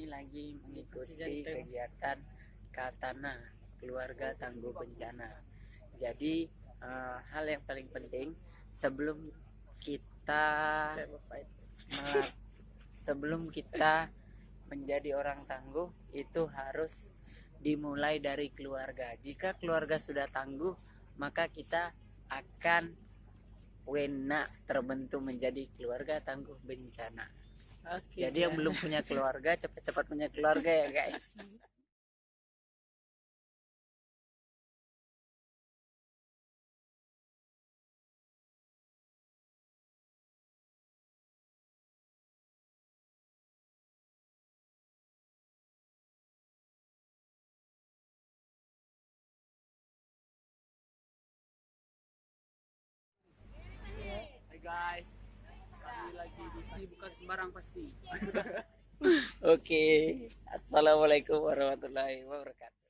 lagi mengikuti kegiatan Katana Keluarga Tangguh Bencana. Jadi hal yang paling penting sebelum kita sebelum kita menjadi orang tangguh itu harus dimulai dari keluarga. Jika keluarga sudah tangguh, maka kita akan terbentuk menjadi keluarga tangguh bencana. Jadi yang belum punya keluarga cepat-cepat punya keluarga ya guys. Hai guys, kami lagi di sini bukan sembarang pasti. Oke, assalamualaikum warahmatullahi wabarakatuh.